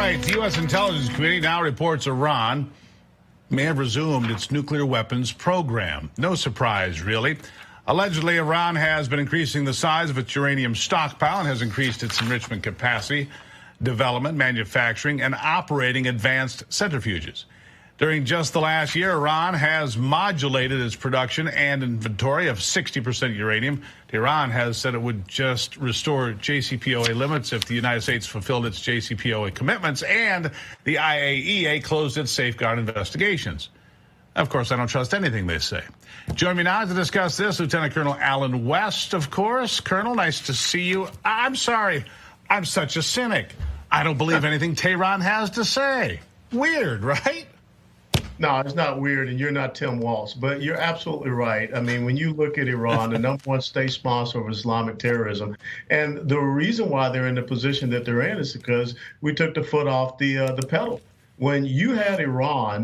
right, the U.S. Intelligence Committee now reports Iran may have resumed its nuclear weapons program. No surprise, really. Allegedly, Iran has been increasing the size of its uranium stockpile and has increased its enrichment capacity, development, manufacturing, and operating advanced centrifuges. During just the last year, Iran has modulated its production and inventory of 60% uranium. Iran has said it would just restore JCPOA limits if the United States fulfilled its JCPOA commitments and the IAEA closed its safeguard investigations. Of course, I don't trust anything they say. Join me now to discuss this, Lieutenant Colonel Allen West, of course. Colonel, nice to see you. I'm sorry, I'm such a cynic. I don't believe anything Tehran has to say. Weird, right? No, it's not weird, and you're not Tim Walz, but you're absolutely right. I mean, when you look at Iran, the number one state sponsor of Islamic terrorism, and the reason why they're in the position that they're in is because we took the foot off the pedal. When you had Iran,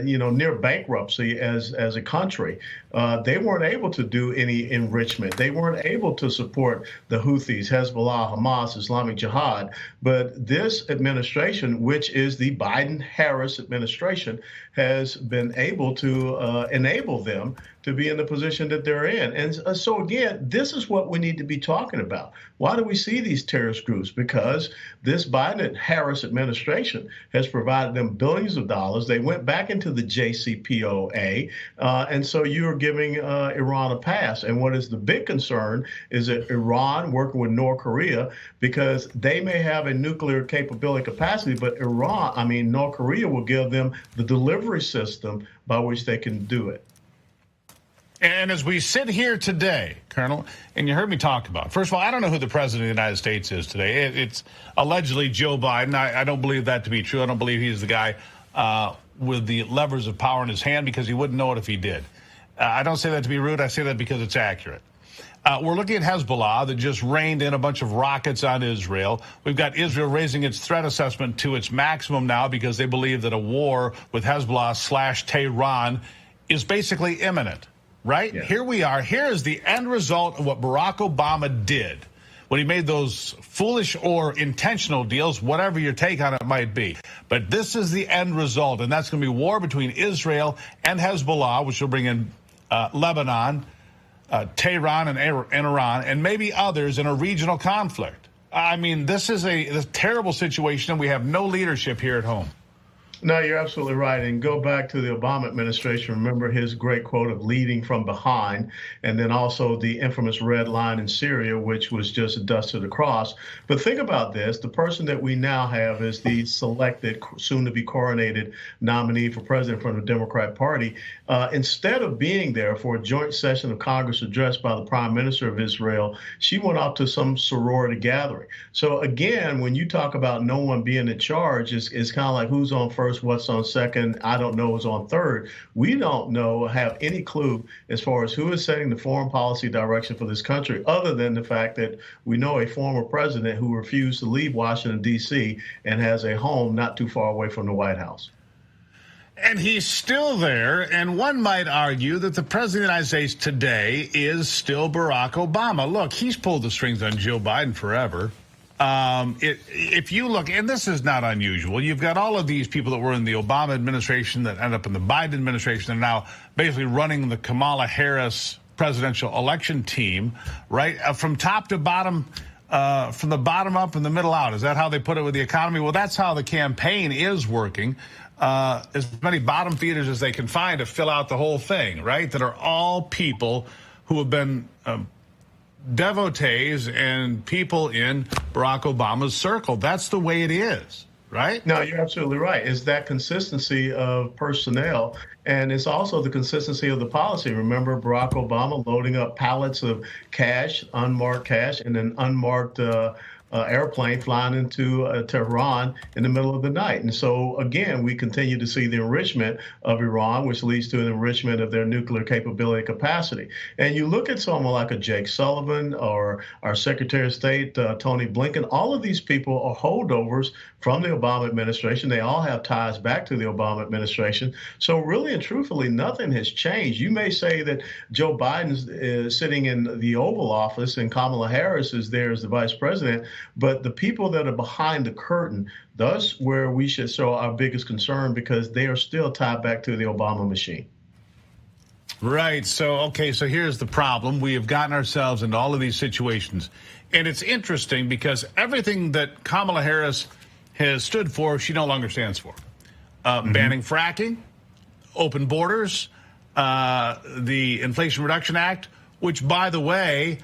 near bankruptcy as a country, they weren't able to do any enrichment. They weren't able to support the Houthis, Hezbollah, Hamas, Islamic Jihad. But this administration, which is the Biden-Harris administration, has been able to enable them to be in the position that they're in. And so, again, this is what we need to be talking about. Why do we see these terrorist groups? Because this Biden-Harris administration has provided them billions of dollars. They went back into the JCPOA, and so you're giving Iran a pass. And what is the big concern is that Iran working with North Korea, because they may have a nuclear capability capacity, but North Korea will give them the delivery system by which they can do it. And as we sit here today, Colonel, and you heard me talk about, first of all, I don't know who the president of the United States is today. It's allegedly Joe Biden. I don't believe that to be true. I don't believe he's the guy with the levers of power in his hand, because he wouldn't know it if he did. I don't say that to be rude. I say that because it's accurate. We're looking at Hezbollah that just rained in a bunch of rockets on Israel. We've got Israel raising its threat assessment to its maximum now because they believe that a war with Hezbollah/Tehran is basically imminent. Right? Yeah. Here we are. Here is the end result of what Barack Obama did when he made those foolish or intentional deals, whatever your take on it might be. But this is the end result, and that's going to be war between Israel and Hezbollah, which will bring in Lebanon, Tehran, and Iran, and maybe others in a regional conflict. I mean, this is a terrible situation, and we have no leadership here at home. No, you're absolutely right. And go back to the Obama administration. Remember his great quote of leading from behind, and then also the infamous red line in Syria, which was just dusted across. But think about this. The person that we now have is the selected, soon-to-be coronated nominee for president from the Democrat Party. Instead of being there for a joint session of Congress addressed by the Prime Minister of Israel, she went off to some sorority gathering. So, again, when you talk about no one being in charge, it's kind of like who's on first, what's on second, I don't know who's on third. We don't have any clue as far as who is setting the foreign policy direction for this country, other than the fact that we know a former president who refused to leave Washington, D.C. and has a home not too far away from the White House. And he's still there, and one might argue that the president of the United States today is still Barack Obama. Look, he's pulled the strings on Joe Biden forever. If you look, and this is not unusual, you've got all of these people that were in the Obama administration that end up in the Biden administration and now basically running the Kamala Harris presidential election team, right? From top to bottom, from the bottom up and the middle out. Is that how they put it with the economy? Well, that's how the campaign is working. As many bottom feeders as they can find to fill out the whole thing, right? That are all people who have been devotees and people in Barack Obama's circle. That's the way it is, right? No, you're absolutely right. It's that consistency of personnel, and it's also the consistency of the policy. Remember Barack Obama loading up pallets of cash, unmarked cash, and then unmarked airplane flying into Tehran in the middle of the night. And so, again, we continue to see the enrichment of Iran, which leads to an enrichment of their nuclear capability capacity. And you look at someone like a Jake Sullivan or our Secretary of State, Tony Blinken, all of these people are holdovers from the Obama administration. They all have ties back to the Obama administration. So really and truthfully, nothing has changed. You may say that Joe Biden is sitting in the Oval Office and Kamala Harris is there as the vice president, But the people that are behind the curtain, that's where we should show our biggest concern because they are still tied back to the Obama machine. Right. So here's the problem. We have gotten ourselves into all of these situations. And it's interesting because everything that Kamala Harris has stood for, she no longer stands for. Banning fracking, open borders, the Inflation Reduction Act, which, by the way,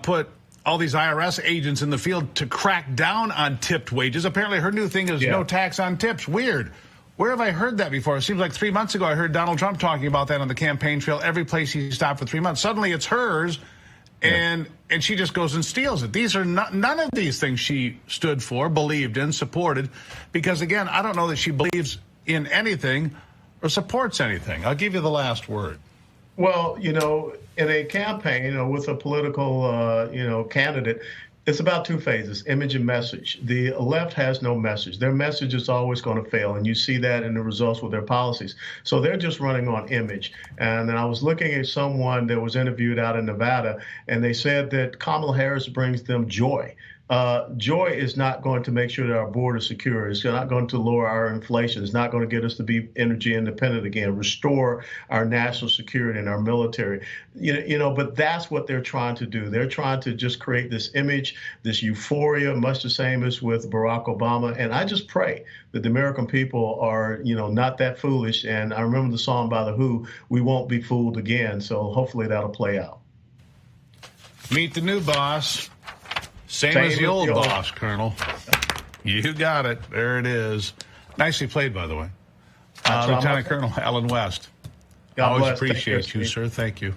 put all these IRS agents in the field to crack down on tipped wages. Apparently her new thing is no tax on tips. Weird. Where have I heard that before? It seems like 3 months ago I heard Donald Trump talking about that on the campaign trail. Every place he stopped for 3 months. Suddenly it's hers, and she just goes and steals it. These are none of these things she stood for, believed in, supported. Because, again, I don't know that she believes in anything or supports anything. I'll give you the last word. Well, in a campaign, with a political, candidate, it's about two phases, image and message. The left has no message. Their message is always going to fail, and you see that in the results with their policies. So they're just running on image. And then I was looking at someone that was interviewed out in Nevada, and they said that Kamala Harris brings them joy. Joy is not going to make sure that our border is secure. It's not going to lower our inflation. It's not going to get us to be energy independent again, restore our national security and our military. But that's what they're trying to do. They're trying to just create this image, this euphoria, much the same as with Barack Obama. And I just pray that the American people are, not that foolish. And I remember the song by The Who, "We Won't Be Fooled Again." So hopefully that'll play out. Meet the new boss. Same as the old boss, Colonel. You got it. There it is. Nicely played, by the way. Lieutenant Colonel Allen West. God bless. Always appreciate you, sir. Thank you.